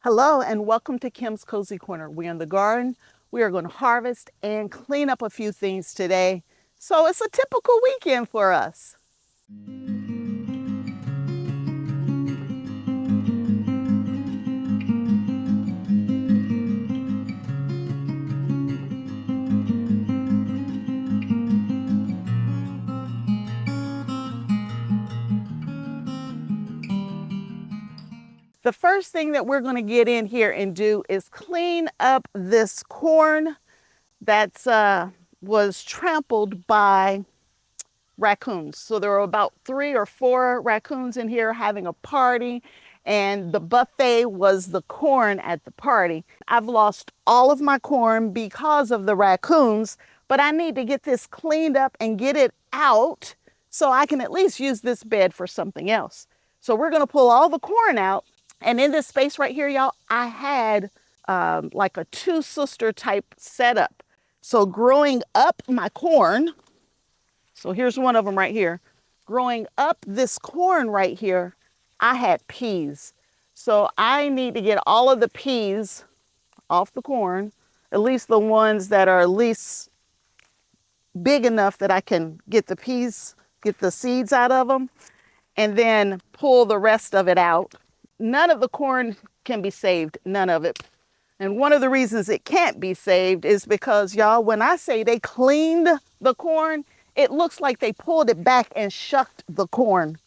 Hello and welcome to Kim's Cozy Corner. We're in the garden. We are going to harvest and clean up a few things today. So it's a typical weekend for us. The first thing that we're going to get in here and do is clean up this corn that's was trampled by raccoons. So there were about 3 or 4 raccoons in here having a party, and the buffet was the corn at the party. I've lost all of my corn because of the raccoons, but I need to get this cleaned up and get it out so I can at least use this bed for something else. So we're going to pull all the corn out, and in this space right here, y'all, I had like a 2-sister type setup. So growing up my corn, so here's one of them right here. Growing up this corn right here, I had peas. So I need to get all of the peas off the corn, at least the ones that are at least big enough that I can get the peas, get the seeds out of them, and then pull the rest of it out. None of the corn can be saved, none of it. And one of the reasons it can't be saved is because, y'all, when I say they cleaned the corn, it looks like they pulled it back and shucked the corn.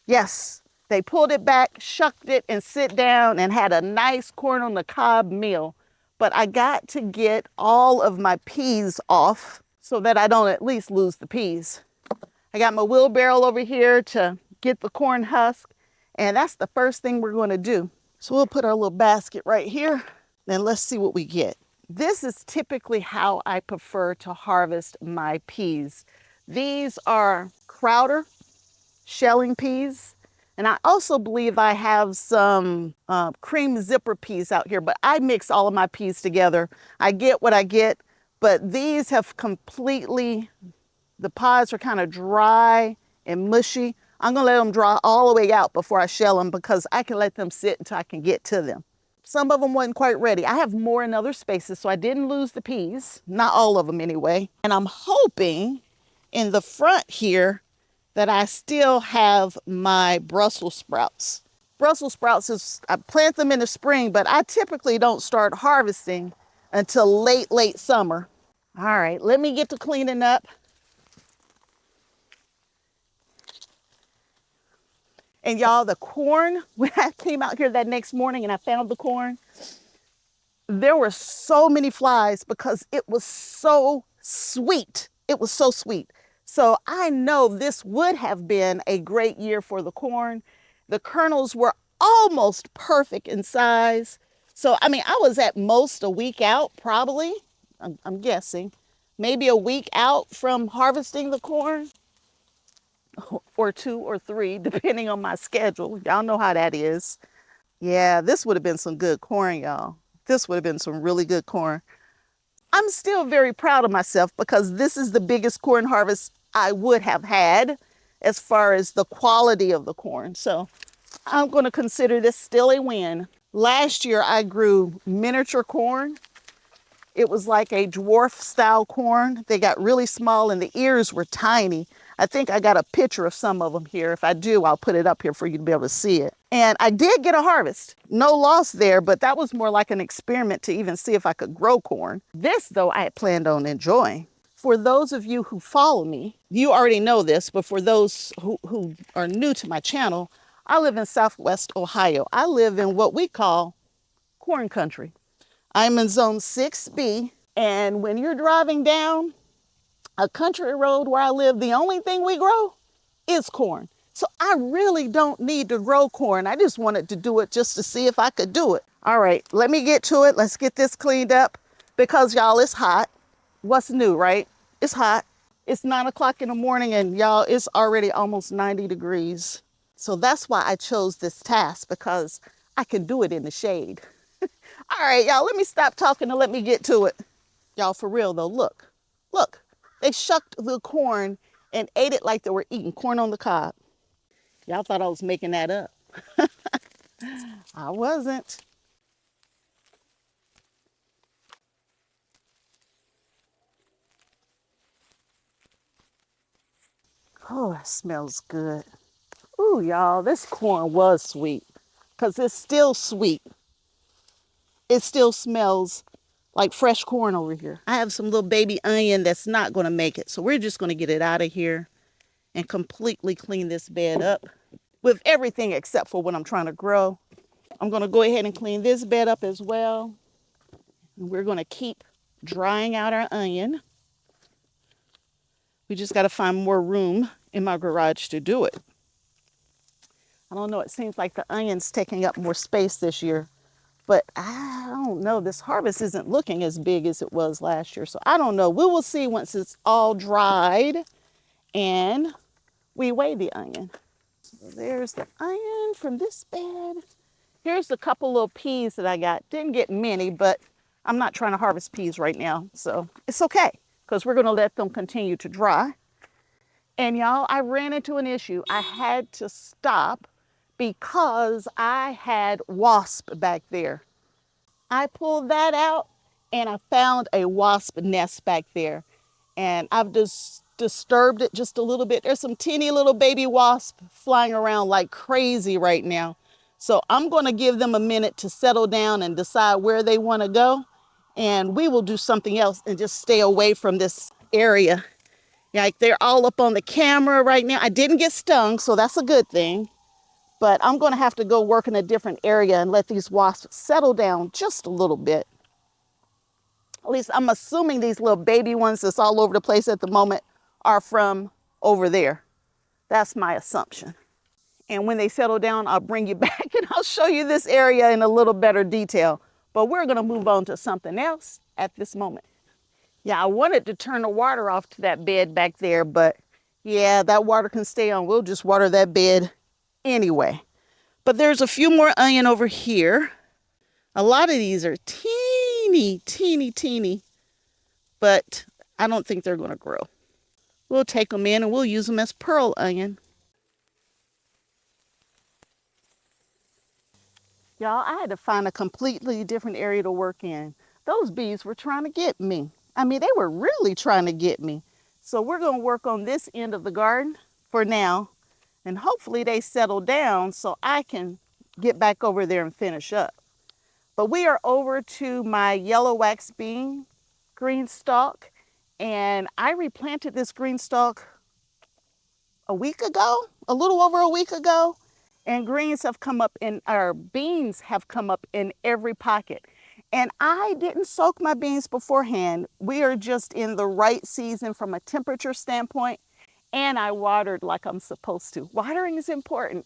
Yes, they pulled it back, shucked it, and sit down and had a nice corn on the cob meal. But I got to get all of my peas off so that I don't at least lose the peas. I got my wheelbarrow over here to get the corn husk, and that's the first thing we're going to do. So we'll put our little basket right here, and let's see what we get. This is typically how I prefer to harvest my peas. These are Crowder shelling peas, and I also believe I have some cream zipper peas out here, but I mix all of my peas together. I get what I get, but these have completely, the pods are kind of dry and mushy. I'm gonna let them dry all the way out before I shell them because I can let them sit until I can get to them. Some of them wasn't quite ready. I have more in other spaces, so I didn't lose the peas, not all of them anyway. And I'm hoping in the front here that I still have my Brussels sprouts. Brussels sprouts is, I plant them in the spring, but I typically don't start harvesting until late summer. All right, let me get to cleaning up. And y'all, the corn, when I came out here that next morning and I found the corn, there were so many flies because it was so sweet. It was so sweet. So I know this would have been a great year for the corn. The kernels were almost perfect in size. So, I mean, I was at most a week out, probably, I'm guessing, maybe a week out from harvesting the corn, or 2 or 3, depending on my schedule. Y'all know how that is. Yeah, this would have been some good corn, y'all. This would have been some really good corn. I'm still very proud of myself because this is the biggest corn harvest I would have had as far as the quality of the corn. So I'm going to consider this still a win. Last year I grew miniature corn. It was like a dwarf style corn. They got really small and the ears were tiny. I think I got a picture of some of them here. If I do, I'll put it up here for you to be able to see it. And I did get a harvest. No loss there, but that was more like an experiment to even see if I could grow corn. This, though, I had planned on enjoying. For those of you who follow me, you already know this, but for those who are new to my channel, I live in Southwest Ohio. I live in what we call corn country. I'm in zone 6B, and when you're driving down a country road where I live, the only thing we grow is corn. So I really don't need to grow corn. I just wanted to do it just to see if I could do it. All right, let me get to it. Let's get this cleaned up because, y'all, it's hot. What's new, right? It's hot. It's 9 o'clock in the morning and, y'all, it's already almost 90 degrees. So that's why I chose this task, because I can do it in the shade. All right, y'all, let me stop talking and let me get to it. Y'all, for real though, look. They shucked the corn and ate it like they were eating corn on the cob. Y'all thought I was making that up. I wasn't. Oh, that smells good. Ooh, y'all, this corn was sweet because it's still sweet. It still smells like fresh corn over here. I have some little baby onion that's not going to make it. So we're just going to get it out of here and completely clean this bed up with everything except for what I'm trying to grow. I'm going to go ahead and clean this bed up as well. And we're going to keep drying out our onion. We just got to find more room in my garage to do it. I don't know, it seems like the onion's taking up more space this year, but I don't know. This harvest isn't looking as big as it was last year. So I don't know. We will see once it's all dried and we weigh the onion. So there's the onion from this bed. Here's a couple little peas that I got. Didn't get many, but I'm not trying to harvest peas right now. So it's okay because we're going to let them continue to dry. And y'all, I ran into an issue. I had to stop because I had wasp back there. I pulled that out and I found a wasp nest back there. And I've just disturbed it just a little bit. There's some teeny little baby wasps flying around like crazy right now. So I'm going to give them a minute to settle down and decide where they want to go. And we will do something else and just stay away from this area. Like they're all up on the camera right now. I didn't get stung, so that's a good thing. But I'm going to have to go work in a different area and let these wasps settle down just a little bit. At least I'm assuming these little baby ones that's all over the place at the moment are from over there. That's my assumption. And when they settle down, I'll bring you back and I'll show you this area in a little better detail. But we're going to move on to something else at this moment. Yeah, I wanted to turn the water off to that bed back there, but yeah, that water can stay on. We'll just water that bed anyway. But there's a few more onion over here. A lot of these are teeny, but I don't think they're going to grow. We'll take them in and we'll use them as pearl onion. Y'all, I had to find a completely different area to work in. Those bees were trying to get me. I mean, they were really trying to get me. So we're going to work on this end of the garden for now. And hopefully they settle down so I can get back over there and finish up. But we are over to my yellow wax bean, GreenStalk. And I replanted this GreenStalk a week ago, a little over a week ago. And beans have come up in every pocket. And I didn't soak my beans beforehand. We are just in the right season from a temperature standpoint. And I watered like I'm supposed to. Watering is important.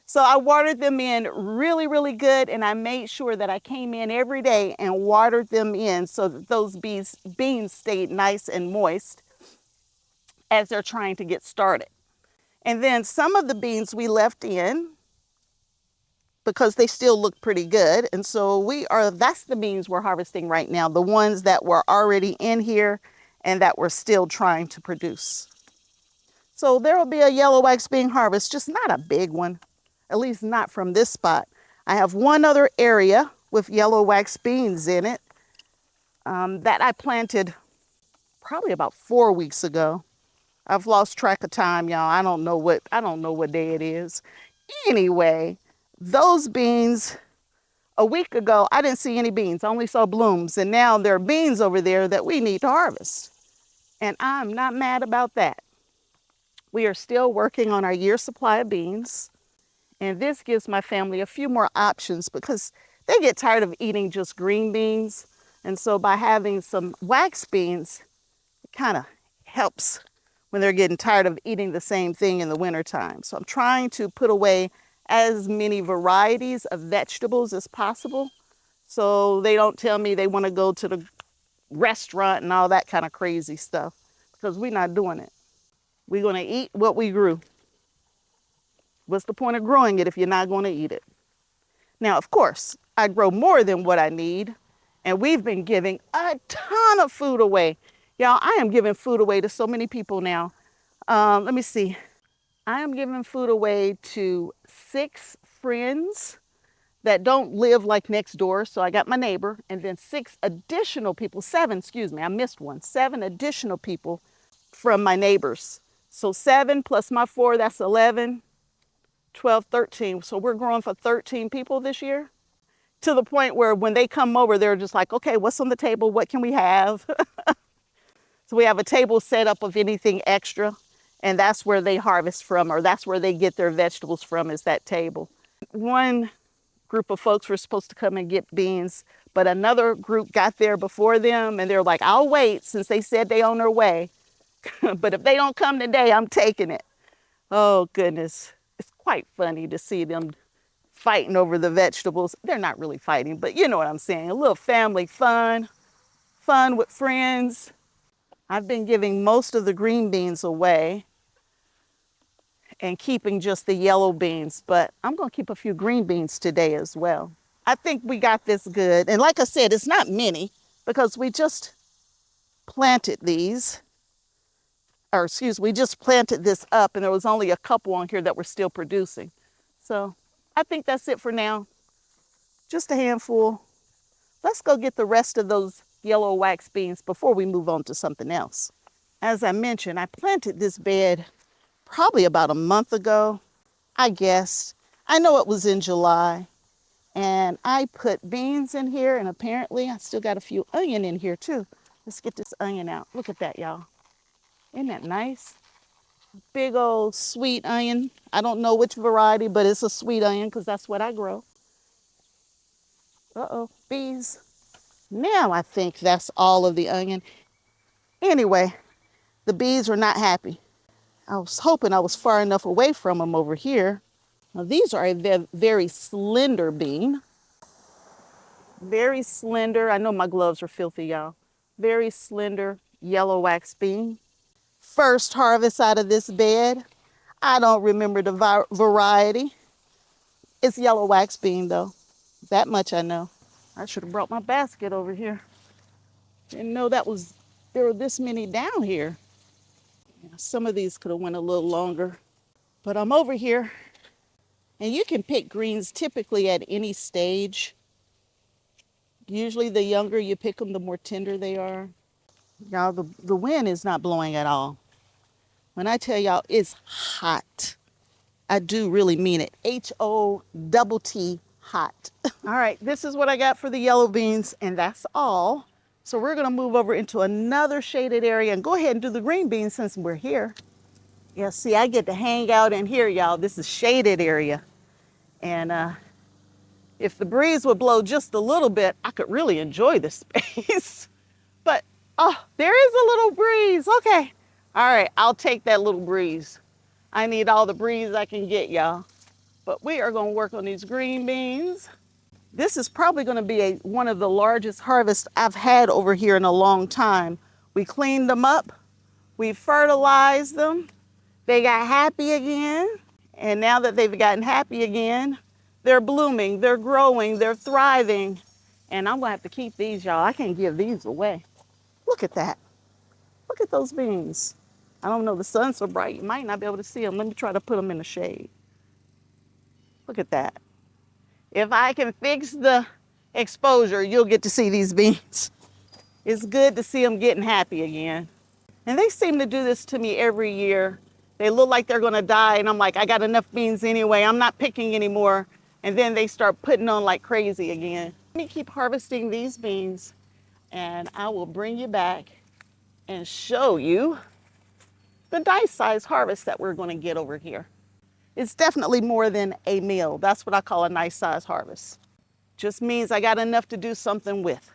So I watered them in really good. And I made sure that I came in every day and watered them in so that those beans stayed nice and moist as they're trying to get started. And then some of the beans we left in because they still look pretty good. And so that's the beans we're harvesting right now, the ones that were already in here and that we're still trying to produce. So there will be a yellow wax bean harvest, just not a big one, at least not from this spot. I have one other area with yellow wax beans in it that I planted probably about 4 weeks ago. I've lost track of time, y'all. I don't know what day it is. Anyway, those beans, a week ago, I didn't see any beans. I only saw blooms. And now there are beans over there that we need to harvest. And I'm not mad about that. We are still working on our year's supply of beans. And this gives my family a few more options because they get tired of eating just green beans. And so by having some wax beans, it kind of helps when they're getting tired of eating the same thing in the wintertime. So I'm trying to put away as many varieties of vegetables as possible so they don't tell me they want to go to the restaurant and all that kind of crazy stuff because we're not doing it. We're going to eat what we grew. What's the point of growing it if you're not going to eat it? Now, of course, I grow more than what I need, and we've been giving a ton of food away. Y'all, I am giving food away to so many people now. Let me see. I am giving food away to 6 friends that don't live like next door. So I got my neighbor and then 6 additional people, 7, excuse me, I missed one, 7 additional people from my neighbors So 7 plus my 4, that's 11, 12, 13. So we're growing for 13 people this year, to the point where when they come over, they're just like, okay, what's on the table? What can we have? So we have a table set up of anything extra, and that's where they harvest from, or that's where they get their vegetables from, is that table. One group of folks were supposed to come and get beans, but another group got there before them, and they're like, I'll wait since they said they on their way. But if they don't come today, I'm taking it. Oh, goodness. It's quite funny to see them fighting over the vegetables. They're not really fighting, but you know what I'm saying. A little family fun, fun with friends. I've been giving most of the green beans away and keeping just the yellow beans, but I'm going to keep a few green beans today as well. I think we got this good. And like I said, it's not many because we just planted these, or excuse me, we just planted this up, and there was only a couple on here that were still producing. So I think that's it for now. Just a handful. Let's go get the rest of those yellow wax beans before we move on to something else. As I mentioned, I planted this bed probably about a month ago, I guess. I know it was in July, and I put beans in here, and apparently I still got a few onion in here too. Let's get this onion out. Look at that, y'all. Isn't that nice? Big old sweet onion. I don't know which variety, but it's a sweet onion because that's what I grow. Uh-oh, bees. Now I think that's all of the onion. Anyway, the bees were not happy. I was hoping I was far enough away from them over here. Now these are a very slender bean. Very slender. I know my gloves are filthy, y'all. Very slender yellow wax bean. First harvest out of this bed. I don't remember the variety. It's yellow wax bean though. That much I know. I should have brought my basket over here. Didn't know there were this many down here. Some of these could have went a little longer. But I'm over here, and you can pick greens typically at any stage. Usually the younger you pick them, the more tender they are. Y'all, the wind is not blowing at all. When I tell y'all it's hot, I do really mean it. H-O-T-T, hot. All right, this is what I got for the yellow beans, and that's all. So we're gonna move over into another shaded area and go ahead and do the green beans since we're here. Yeah, see, I get to hang out in here, y'all. This is shaded area. And if the breeze would blow just a little bit, I could really enjoy this space. But, oh, there is a little breeze. Okay. All right, I'll take that little breeze. I need all the breeze I can get, y'all. But we are gonna work on these green beans. This is probably gonna be one of the largest harvests I've had over here in a long time. We cleaned them up, we fertilized them, they got happy again. And now that they've gotten happy again, they're blooming, they're growing, they're thriving. And I'm gonna have to keep these, y'all. I can't give these away. Look at that. Look at those beans. I don't know, the sun's so bright, you might not be able to see them. Let me try to put them in the shade. Look at that. If I can fix the exposure, you'll get to see these beans. It's good to see them getting happy again. And they seem to do this to me every year. They look like they're gonna die, and I'm like, I got enough beans anyway, I'm not picking anymore. And then they start putting on like crazy again. Let me keep harvesting these beans, and I will bring you back and show you the nice size harvest that we're gonna get over here. It's definitely more than a meal. That's what I call a nice size harvest. Just means I got enough to do something with.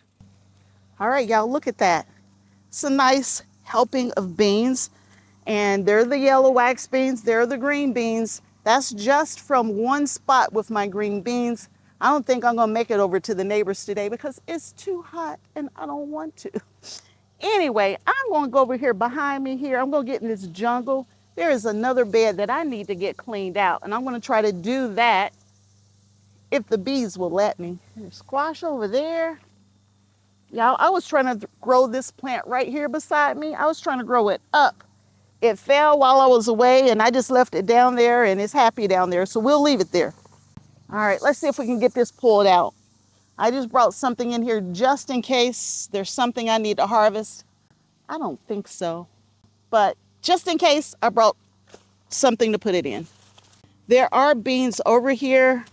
All right, y'all, look at that. It's a nice helping of beans. And they're the yellow wax beans, they're the green beans. That's just from one spot with my green beans. I don't think I'm gonna make it over to the neighbors today because it's too hot and I don't want to. Anyway, I'm gonna go over here behind me here. I'm gonna get in this jungle. There is another bed that I need to get cleaned out, and I'm gonna try to do that if the bees will let me. There's squash over there. Y'all, I was trying to grow this plant right here beside me. I was trying to grow it up. It fell while I was away, and I just left it down there, and it's happy down there, so we'll leave it there. All right, let's see if we can get this pulled out. I just brought something in here just in case there's something I need to harvest. I don't think so, but just in case I brought something to put it in. There are beans over here,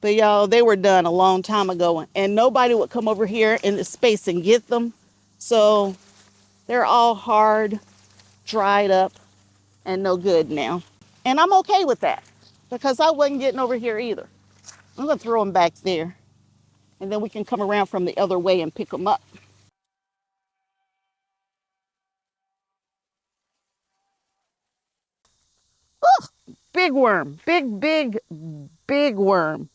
but y'all, they were done a long time ago, and nobody would come over here in the space and get them. So they're all hard, dried up, and no good now. And I'm okay with that because I wasn't getting over here either. I'm gonna throw them back there, and then we can come around from the other way and pick them up. Ugh, big worm, big worm.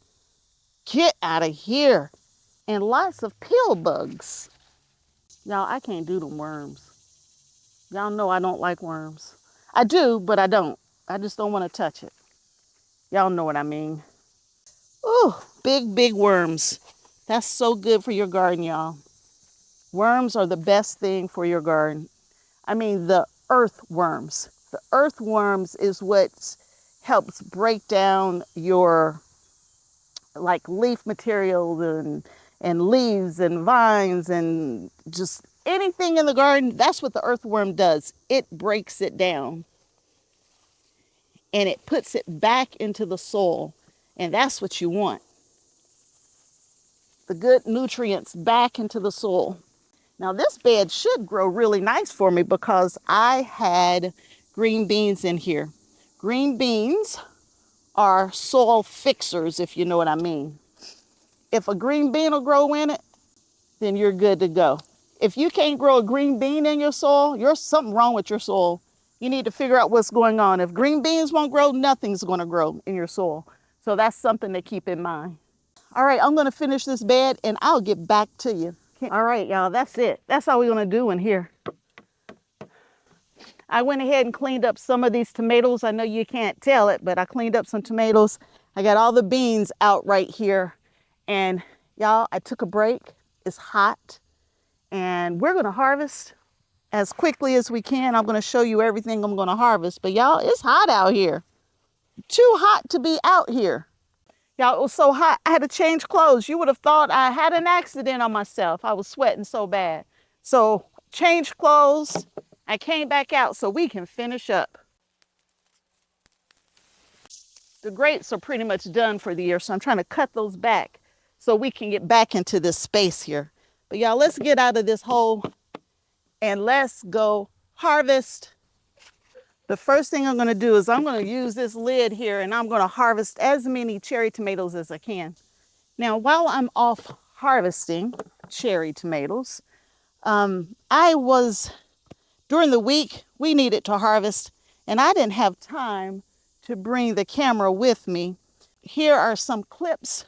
Get out of here. And lots of pill bugs. Y'all, I can't do them worms. Y'all know I don't like worms. I do, but I don't. I just don't want to touch it. Y'all know what I mean. Ooh, big worms. That's so good for your garden, y'all. Worms are the best thing for your garden. I mean, the earthworms. The earthworms is what helps break down your like leaf material and leaves and vines and just anything in the garden. That's what the earthworm does. It breaks it down and it puts it back into the soil. And that's what you want. The good nutrients back into the soil. Now this bed should grow really nice for me because I had green beans in here. Green beans are soil fixers, if you know what I mean. If a green bean will grow in it, then you're good to go. If you can't grow a green bean in your soil, there's something wrong with your soil. You need to figure out what's going on. If green beans won't grow, nothing's going to grow in your soil. So that's something to keep in mind. All right, I'm going to finish this bed and I'll get back to you. All right, y'all, that's it. That's all we're going to do in here. I went ahead and cleaned up some of these tomatoes. I know you can't tell it, but I cleaned up some tomatoes. I got all the beans out right here. And y'all, I took a break. It's hot. And we're going to harvest as quickly as we can. I'm going to show you everything I'm going to harvest. But y'all, it's hot out here. Too hot to be out here. Y'all, it was so hot, I had to change clothes. You would have thought I had an accident on myself. I was sweating so bad. So, changed clothes. I came back out so we can finish up. The grapes are pretty much done for the year, so I'm trying to cut those back so we can get back into this space here. But y'all, let's get out of this hole and let's go harvest. The first thing I'm going to do is I'm going to use this lid here and I'm going to harvest as many cherry tomatoes as I can. Now, while I'm off harvesting cherry tomatoes, during the week, we needed to harvest, and I didn't have time to bring the camera with me. Here are some clips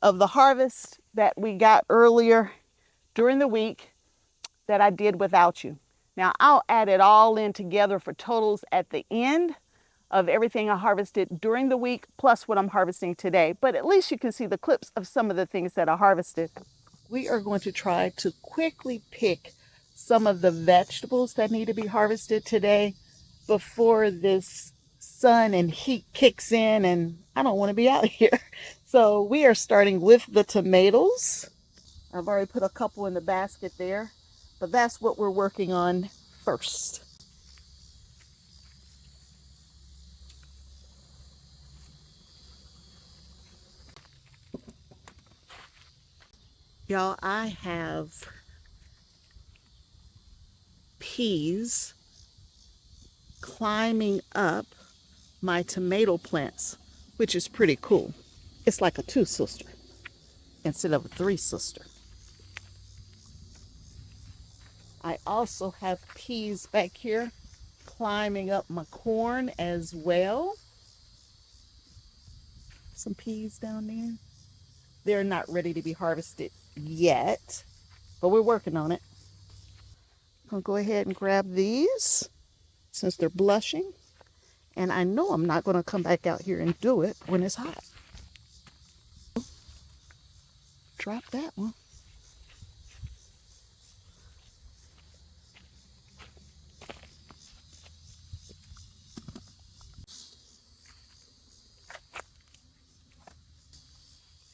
of the harvest that we got earlier during the week that I did without you. Now, I'll add it all in together for totals at the end of everything I harvested during the week, plus what I'm harvesting today. But at least you can see the clips of some of the things that I harvested. We are going to try to quickly pick some of the vegetables that need to be harvested today before this sun and heat kicks in and I don't want to be out here. So we are starting with the tomatoes. I've already put a couple in the basket there, but that's what we're working on first. Y'all, I have peas climbing up my tomato plants, which is pretty cool. It's like a two-sister instead of a three-sister. I also have peas back here climbing up my corn as well. Some peas down there. They're not ready to be harvested yet, but we're working on it. I'll go ahead and grab these since they're blushing. And I know I'm not going to come back out here and do it when it's hot. Drop that one.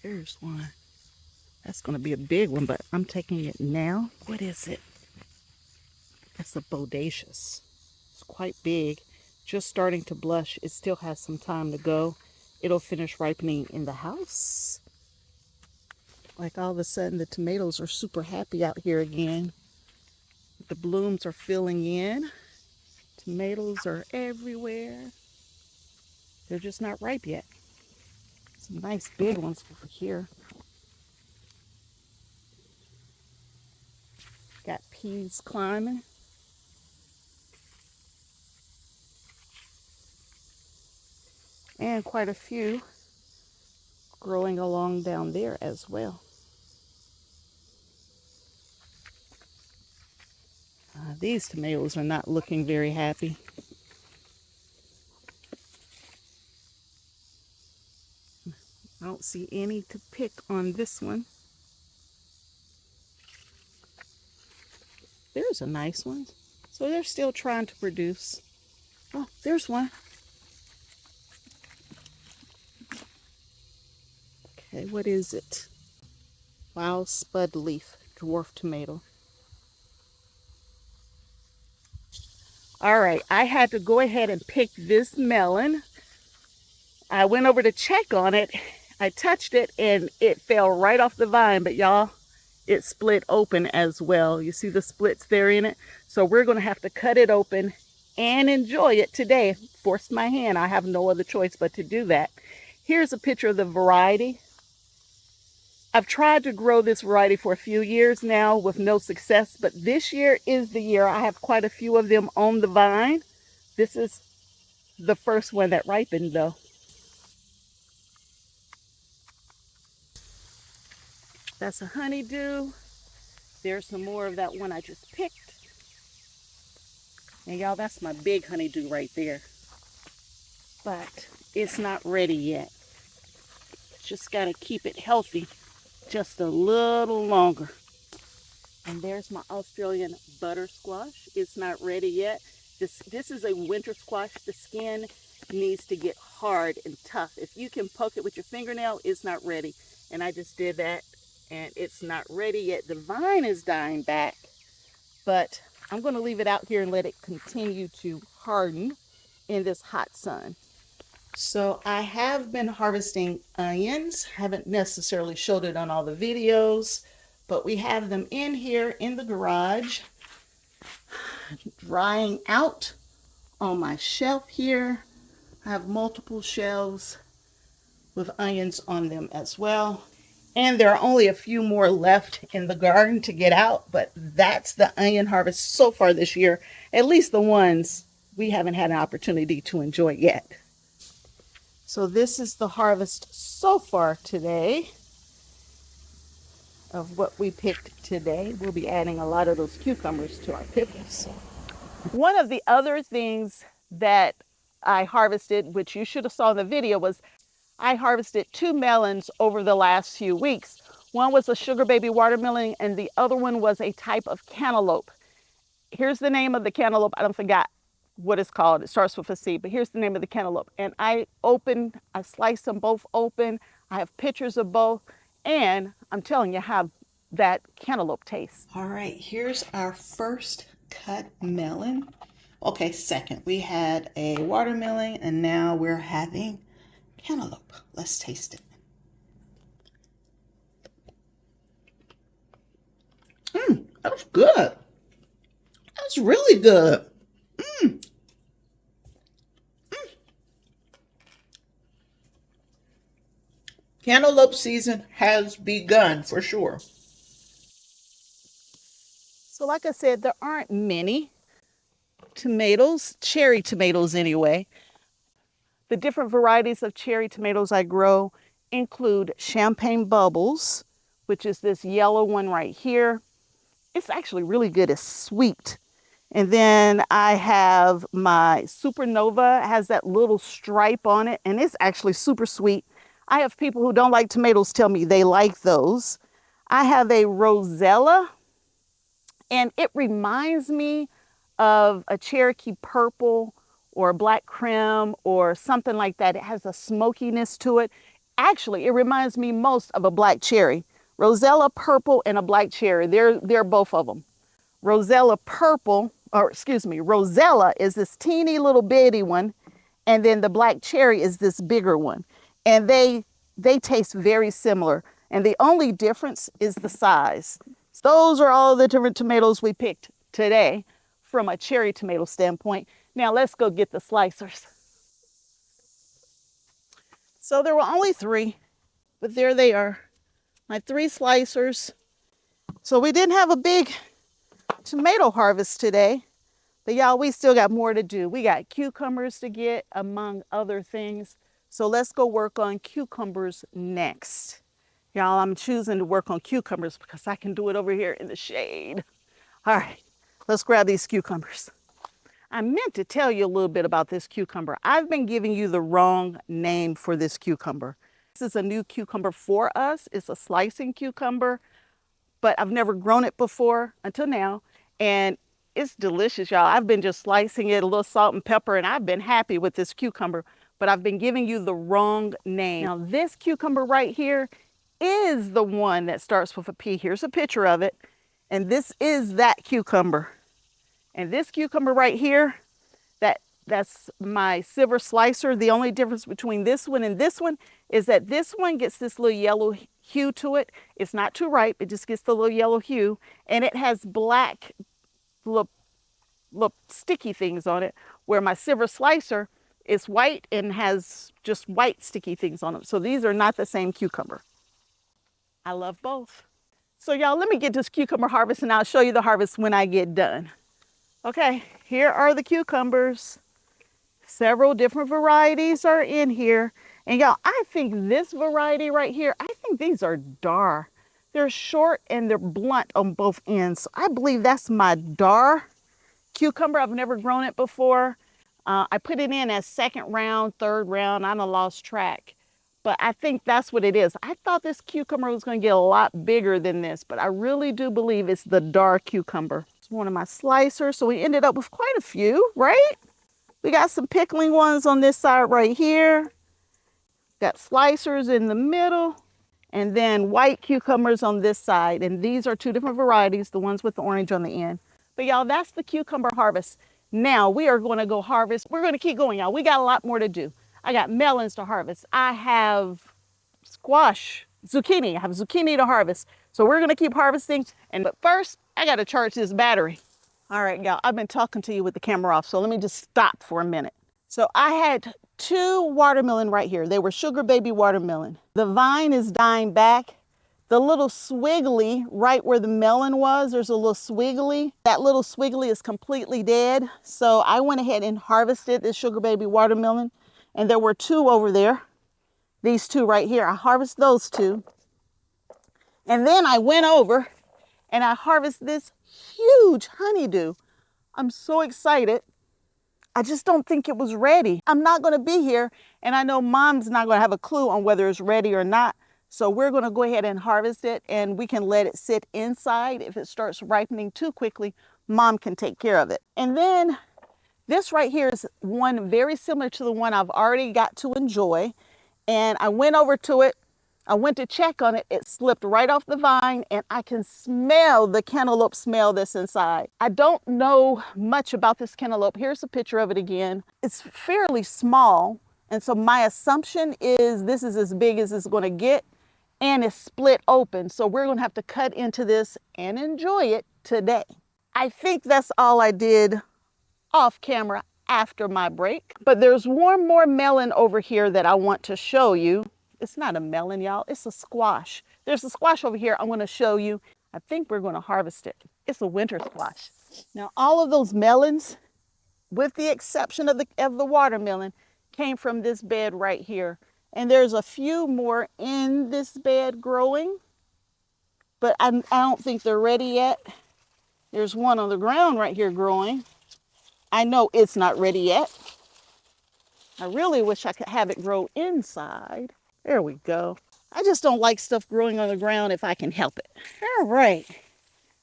There's one. That's going to be a big one, but I'm taking it now. What is it? That's a bodacious. It's quite big, just starting to blush. It still has some time to go. It'll finish ripening in the house. Like all of a sudden the tomatoes are super happy out here again. The blooms are filling in. Tomatoes are everywhere. They're just not ripe yet. Some nice big ones over here. Got peas climbing. And quite a few growing along down there as well. These tomatoes are not looking very happy. I don't see any to pick on this one. There's a nice one. So they're still trying to produce. Oh, there's one. Okay, what is it? Wild spud leaf dwarf tomato. All right, I had to go ahead and pick this melon. I went over to check on it. I touched it and it fell right off the vine, but y'all, it split open as well. You see the splits there in it? So we're gonna have to cut it open and enjoy it today. Forced my hand, I have no other choice but to do that. Here's a picture of the variety. I've tried to grow this variety for a few years now with no success, but this year is the year. I have quite a few of them on the vine. This is the first one that ripened though. That's a honeydew. There's some more of that one I just picked. And y'all, that's my big honeydew right there. But it's not ready yet. Just gotta keep it healthy just a little longer. And there's my Australian butter squash. It's not ready yet. This is a winter squash. The skin needs to get hard and tough. If you can poke it with your fingernail, it's not ready. And I just did that and it's not ready yet. The vine is dying back, but I'm gonna leave it out here and let it continue to harden in this hot sun. So I have been harvesting onions. Haven't necessarily showed it on all the videos, but we have them in here in the garage, drying out on my shelf here. I have multiple shelves with onions on them as well. And there are only a few more left in the garden to get out, but that's the onion harvest so far this year, at least the ones we haven't had an opportunity to enjoy yet. So this is the harvest so far today of what we picked today. We'll be adding a lot of those cucumbers to our pickles. One of the other things that I harvested, which you should have saw in the video, was I harvested 2 melons over the last few weeks. One was a sugar baby watermelon and the other one was a type of cantaloupe. Here's the name of the cantaloupe. I don't forgot what it's called. It starts with a C, but here's the name of the cantaloupe. And I sliced them both open. I have pictures of both, and I'm telling you how that cantaloupe tastes. All right, here's our first cut melon. Okay, second. We had a watermelon, and now we're having cantaloupe. Let's taste it. That's good. That's really good. Cantaloupe season has begun for sure. So like I said, there aren't many tomatoes, cherry tomatoes anyway. The different varieties of cherry tomatoes I grow include Champagne Bubbles, which is this yellow one right here. It's actually really good. It's sweet. And then I have my Supernova. It has that little stripe on it, and it's actually super sweet. I have people who don't like tomatoes tell me they like those. I have a Rosella, and it reminds me of a Cherokee Purple or a Black Creme or something like that. It has a smokiness to it. Actually, it reminds me most of a black cherry. Rosella Purple and a black cherry, they're both of them. Rosella Purple or excuse me, Rosella is this teeny little bitty one, and then the black cherry is this bigger one. And they taste very similar. And the only difference is the size. So those are all the different tomatoes we picked today from a cherry tomato standpoint. Now let's go get the slicers. So there were only 3, but there they are, my 3 slicers. So we didn't have a big tomato harvest today, but y'all, we still got more to do. We got cucumbers to get, among other things. So let's go work on cucumbers next. Y'all, I'm choosing to work on cucumbers because I can do it over here in the shade. All right, let's grab these cucumbers. I meant to tell you a little bit about this cucumber. I've been giving you the wrong name for this cucumber. This is a new cucumber for us. It's a slicing cucumber, but I've never grown it before until now. And it's delicious, y'all. I've been just slicing it, a little salt and pepper, and I've been happy with this cucumber, but I've been giving you the wrong name. Now, this cucumber right here is the one that starts with a P. Here's a picture of it. And this is that cucumber. And this cucumber right here, that's my silver slicer. The only difference between this one and this one is that this one gets this little yellow hue to it. It's not too ripe. It just gets the little yellow hue. And it has black little sticky things on it, where my silver slicer is white and has just white sticky things on them. So these are not the same cucumber. I love both. So y'all, let me get this cucumber harvest and I'll show you the harvest when I get done. Okay, here are the cucumbers. Several different varieties are in here. And y'all, I think this variety right here, I think these are Dar. They're short and they're blunt on both ends. So I believe that's my Dar cucumber. I've never grown it before. I put it in as second round, third round. I done lost track. But I think that's what it is. I thought this cucumber was going to get a lot bigger than this, but I really do believe it's the Dar cucumber. It's one of my slicers. So we ended up with quite a few, right? We got some pickling ones on this side right here. Got slicers in the middle, and then white cucumbers on this side. And these are 2 different varieties, the ones with the orange on the end. But y'all, that's the cucumber harvest. Now we are going to go harvest. We're going to keep going, y'all. We got a lot more to do. I got melons to harvest. I have squash, zucchini. I have zucchini to harvest. So we're going to keep harvesting. But first, I got to charge this battery. All right, y'all, I've been talking to you with the camera off, so let me just stop for a minute. So I had 2 watermelon right here. They were sugar baby watermelon. The vine is dying back. The little swiggly right where the melon was, there's a little swiggly. That little swiggly is completely dead. So I went ahead and harvested this sugar baby watermelon. And there were 2 over there. These 2 right here. I harvested those 2. And then I went over and I harvested this huge honeydew. I'm so excited. I just don't think it was ready. I'm not going to be here, and I know Mom's not going to have a clue on whether it's ready or not. So we're going to go ahead and harvest it, and we can let it sit inside. If it starts ripening too quickly, Mom can take care of it. And then this right here is one very similar to the one I've already got to enjoy. And I went over to it. I went to check on it. It slipped right off the vine, and I can smell the cantaloupe smell that's inside. I don't know much about this cantaloupe. Here's a picture of it again. It's fairly small, and so my assumption is this is as big as it's going to get, and it's split open. So we're going to have to cut into this and enjoy it today. I think that's all I did off camera after my break. But there's one more melon over here that I want to show you. It's not a melon, y'all. It's a squash. There's a squash over here I'm going to show you. I think we're going to harvest it. It's a winter squash. Now, all of those melons, with the exception of the watermelon, came from this bed right here. And there's a few more in this bed growing, but I don't think they're ready yet. There's one on the ground right here growing. I know it's not ready yet. I really wish I could have it grow inside. There we go. I just don't like stuff growing on the ground if I can help it. All right.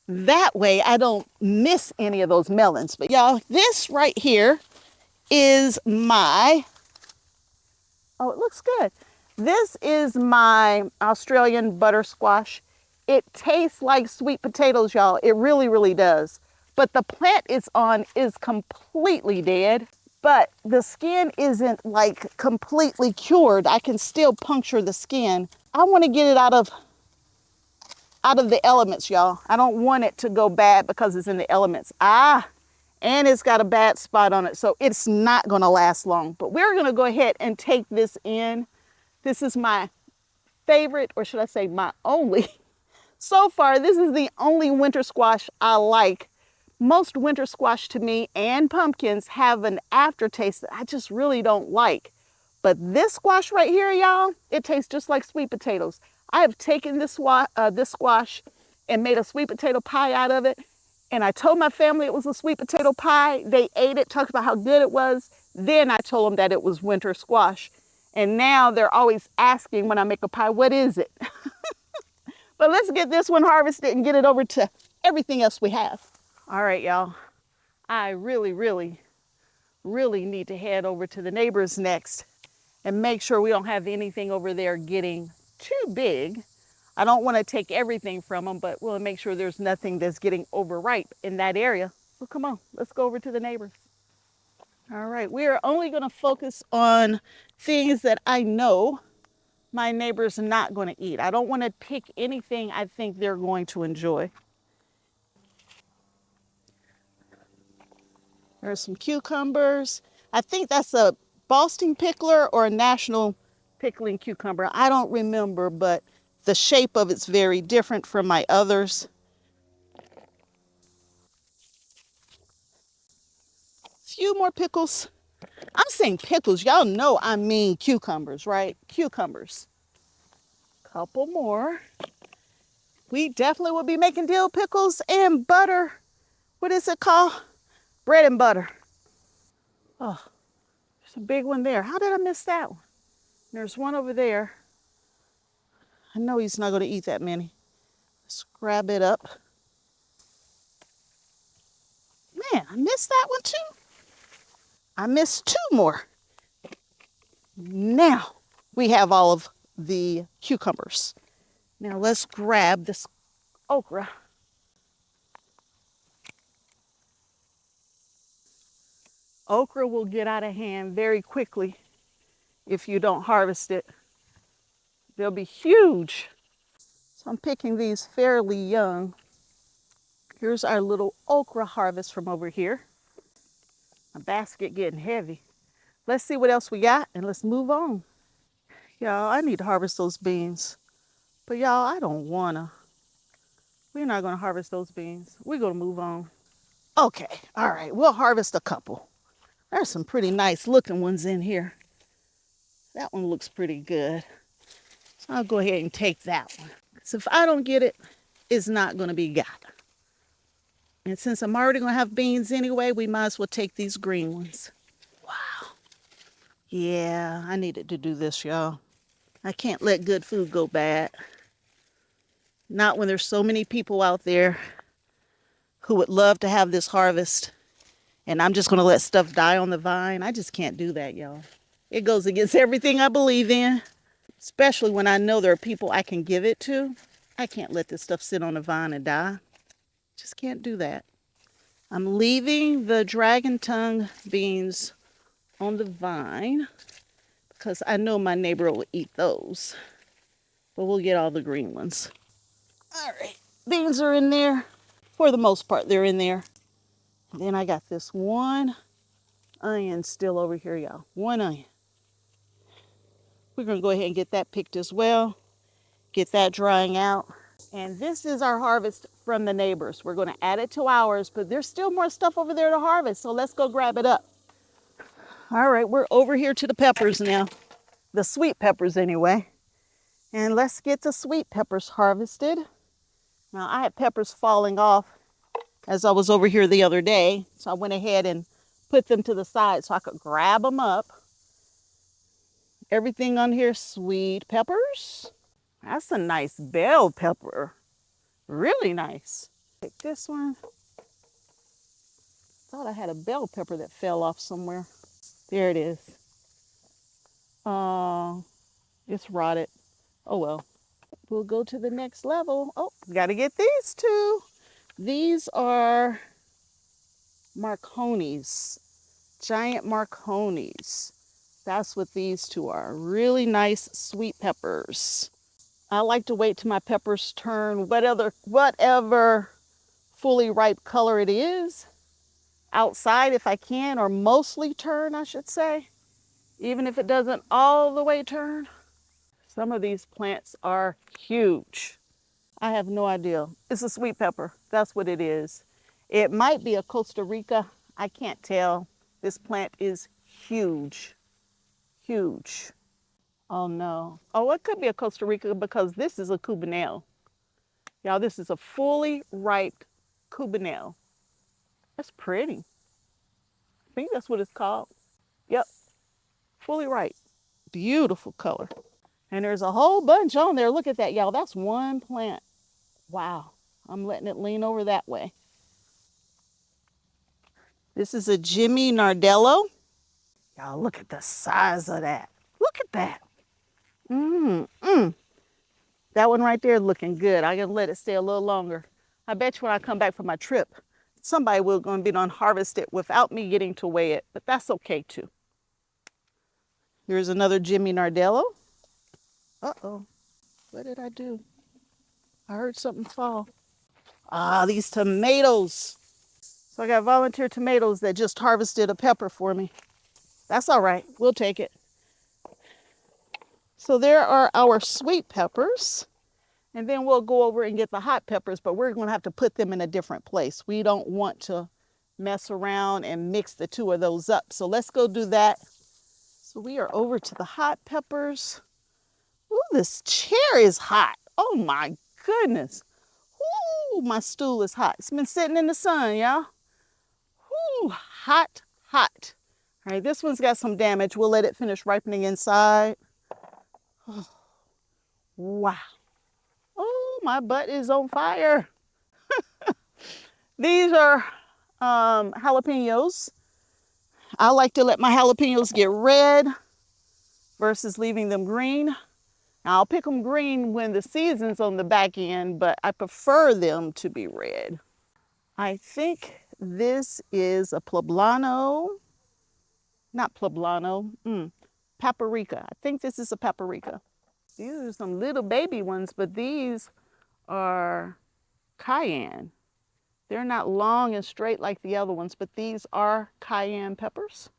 That way I don't miss any of those melons. But y'all, this right here is my, oh, it looks good. This is my Australian butter squash. It tastes like sweet potatoes, y'all. It really, really does. but the plant it's on is completely dead. But the skin isn't like completely cured. I can still puncture the skin. I want to get it out of the elements, y'all. I don't want it to go bad because it's in the elements. And it's got a bad spot on it, so it's not gonna last long. But we're gonna go ahead and take this in. This is my favorite, or should I say my only, so far, this is the only winter squash I like. Most winter squash to me and pumpkins have an aftertaste that I just really don't like. But this squash right here, y'all, it tastes just like sweet potatoes. I have taken this squash and made a sweet potato pie out of it. And I told my family it was a sweet potato pie. They ate it, talked about how good it was. Then I told them that it was winter squash. And now they're always asking when I make a pie, what is it? But let's get this one harvested and get it over to everything else we have. All right, y'all. I really, really, really need to head over to the neighbors next and make sure we don't have anything over there getting too big. I don't want to take everything from them, but we'll make sure there's nothing that's getting overripe in that area. So come on, let's go over to the neighbors. All right, we are only going to focus on things that I know my neighbor's not going to eat. I don't want to pick anything I think they're going to enjoy. There's some cucumbers. I think that's a Boston pickler or a national pickling cucumber. I don't remember, but the shape of it's very different from my others. Few more pickles. I'm saying pickles. Y'all know I mean cucumbers, right? Cucumbers. Couple more. We definitely will be making dill pickles and butter. What is it called? Bread and butter. Oh, there's a big one there. How did I miss that one? There's one over there. I know he's not going to eat that many. Let's grab it up. Man, I missed that one too. I missed two more. Now we have all of the cucumbers. Now let's grab this okra. Okra will get out of hand very quickly if you don't harvest it. They'll be huge. So I'm picking these fairly young. Here's our little okra harvest from over here. My basket getting heavy. Let's see what else we got and let's move on. Y'all, I need to harvest those beans. But y'all, I don't wanna. We're not gonna harvest those beans. We're gonna move on. Okay, all right, we'll harvest a couple. There's some pretty nice looking ones in here. That one looks pretty good. So I'll go ahead and take that one. So if I don't get it, it's not gonna be got. And since I'm already gonna have beans anyway, we might as well take these green ones. Wow. Yeah, I needed to do this, y'all. I can't let good food go bad. Not when there's so many people out there who would love to have this harvest. And I'm just going to let stuff die on the vine. I just can't do that, y'all. It goes against everything I believe in, especially when I know there are people I can give it to. I can't let this stuff sit on the vine and die. Just can't do that. I'm leaving the dragon tongue beans on the vine because I know my neighbor will eat those. But we'll get all the green ones. All right, beans are in there. For the most part, they're in there. And then I got this one onion still over here, y'all. One onion. We're going to go ahead and get that picked as well. Get that drying out. And this is our harvest from the neighbors. We're going to add it to ours, but there's still more stuff over there to harvest. So let's go grab it up. All right, we're over here to the peppers now. The sweet peppers anyway. And let's get the sweet peppers harvested. Now I had peppers falling off as I was over here the other day. So I went ahead and put them to the side so I could grab them up. Everything on here, sweet peppers. That's a nice bell pepper. Really nice. Take this one. Thought I had a bell pepper that fell off somewhere. There it is. It's rotted. Oh well. We'll go to the next level. Oh, we got to get these two. These are Marconis, giant Marconis. That's what these two are. Really nice sweet peppers. I like to wait till my peppers turn whatever fully ripe color it is outside if I can, or mostly turn, I should say, even if it doesn't all the way turn. Some of these plants are huge. I have no idea. It's a sweet pepper. That's what it is. It might be a Costa Rica. I can't tell. This plant is huge. Huge. Oh no. Oh, it could be a Costa Rica because this is a Cubanelle. Y'all, this is a fully ripe Cubanelle. That's pretty. I think that's what it's called. Yep, fully ripe. Beautiful color. And there's a whole bunch on there. Look at that, y'all. That's one plant. Wow. I'm letting it lean over that way. This is a Jimmy Nardello. Y'all, look at the size of that. Look at that. That one right there looking good. I can let it stay a little longer. I bet you when I come back from my trip, somebody will going to be done harvest it without me getting to weigh it, but that's okay too. Here's another Jimmy Nardello. Uh-oh, what did I do? I heard something fall. Ah, these tomatoes. So I got volunteer tomatoes that just harvested a pepper for me. That's all right, we'll take it. So there are our sweet peppers. And then we'll go over and get the hot peppers, but we're going to have to put them in a different place. We don't want to mess around and mix the two of those up. So let's go do that. So we are over to the hot peppers. Ooh, this chair is hot. Oh my goodness. Ooh, my stool is hot. It's been sitting in the sun, y'all. Ooh, hot, hot. All right, this one's got some damage. We'll let it finish ripening inside. Oh, wow. Oh, my butt is on fire. These are jalapenos. I like to let my jalapenos get red versus leaving them green. Now, I'll pick them green when the season's on the back end, but I prefer them to be red. I think this is a poblano. Not poblano, paprika. I think this is a paprika. These are some little baby ones, but these are cayenne. They're not long and straight like the other ones, but these are cayenne peppers.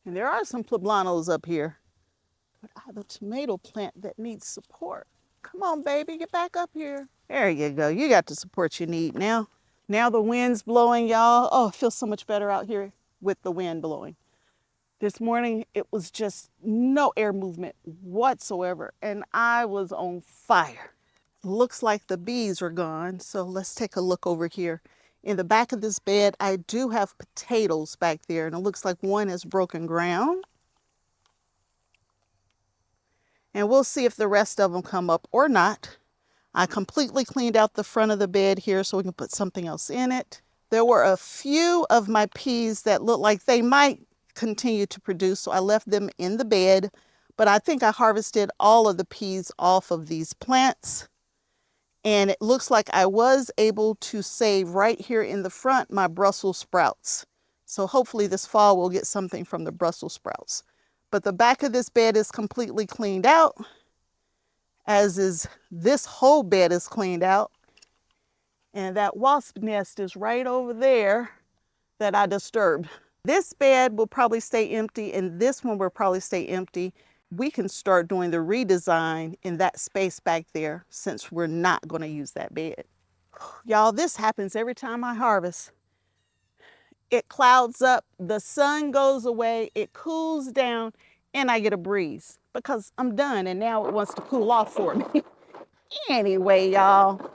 And there are some poblanos up here. But I have a tomato plant that needs support. Come on, baby, get back up here. There you go. You got the support you need now. Now the wind's blowing, y'all. Oh, it feels so much better out here with the wind blowing. This morning, it was just no air movement whatsoever, and I was on fire. Looks like the bees are gone, so let's take a look over here. In the back of this bed, I do have potatoes back there, and it looks like one has broken ground. And we'll see if the rest of them come up or not. I completely cleaned out the front of the bed here so we can put something else in it. There were a few of my peas that looked like they might continue to produce, so I left them in the bed, but I think I harvested all of the peas off of these plants. And it looks like I was able to save right here in the front my Brussels sprouts. So hopefully this fall we'll get something from the Brussels sprouts. But the back of this bed is completely cleaned out, as is this whole bed is cleaned out. And that wasp nest is right over there that I disturbed. This bed will probably stay empty, and this one will probably stay empty. We can start doing the redesign in that space back there since we're not going to use that bed. Y'all, this happens every time I harvest. It clouds up, the sun goes away, it cools down, and I get a breeze because I'm done and now it wants to cool off for me. Anyway, y'all,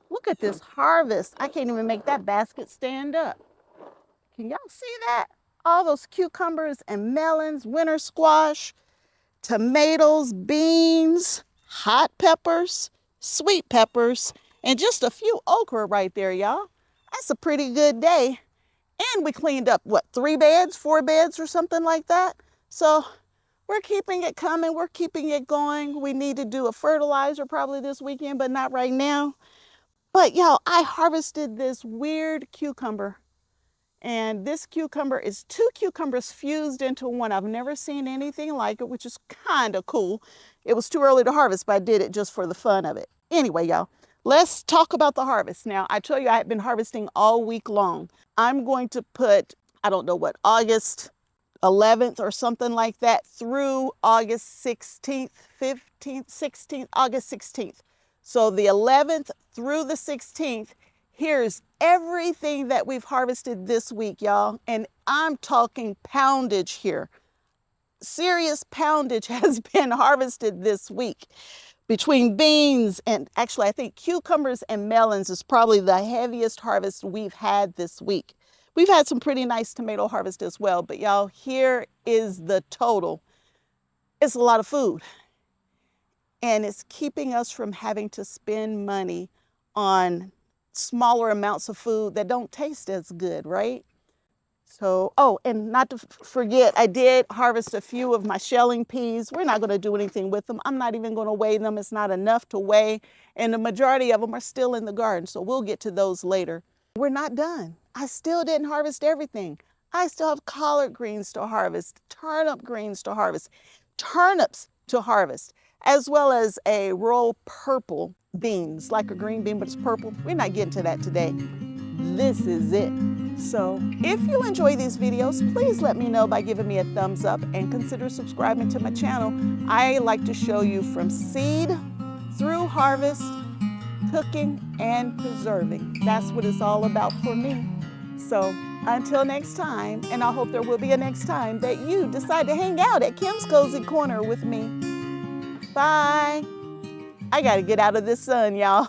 look at this harvest. I can't even make that basket stand up. Can y'all see that? All those cucumbers and melons, winter squash, tomatoes, beans, hot peppers, sweet peppers, and just a few okra right there, y'all. That's a pretty good day. And we cleaned up, what, 3 beds, 4 beds or something like that? So we're keeping it coming. We're keeping it going. We need to do a fertilizer probably this weekend, but not right now. But y'all, I harvested this weird cucumber. And this cucumber is 2 cucumbers fused into one. I've never seen anything like it, which is kind of cool. It was too early to harvest, but I did it just for the fun of it. Anyway, y'all, let's talk about the harvest. Now, I tell you, I have been harvesting all week long. I'm going to put, I don't know what, August 11th or something like that through August 16th, 15th, 16th, August 16th. So the 11th through the 16th, here's everything that we've harvested this week, y'all. And I'm talking poundage here. Serious poundage has been harvested this week. Between beans and actually I think cucumbers and melons is probably the heaviest harvest we've had this week. We've had some pretty nice tomato harvest as well, but y'all, here is the total. It's a lot of food. And it's keeping us from having to spend money on smaller amounts of food that don't taste as good, right? So, oh, and not to forget, I did harvest a few of my shelling peas. We're not going to do anything with them. I'm not even going to weigh them. It's not enough to weigh. And the majority of them are still in the garden. So we'll get to those later. We're not done. I still didn't harvest everything. I still have collard greens to harvest, turnip greens to harvest, turnips to harvest, as well as a royal purple beans, like a green bean, but it's purple. We're not getting to that today. This is it. So if you enjoy these videos, please let me know by giving me a thumbs up and consider subscribing to my channel. I like to show you from seed through harvest, cooking and preserving. That's what it's all about for me. So until next time, and I hope there will be a next time that you decide to hang out at Kim's Cozy Corner with me. Bye. I gotta get out of this sun, y'all.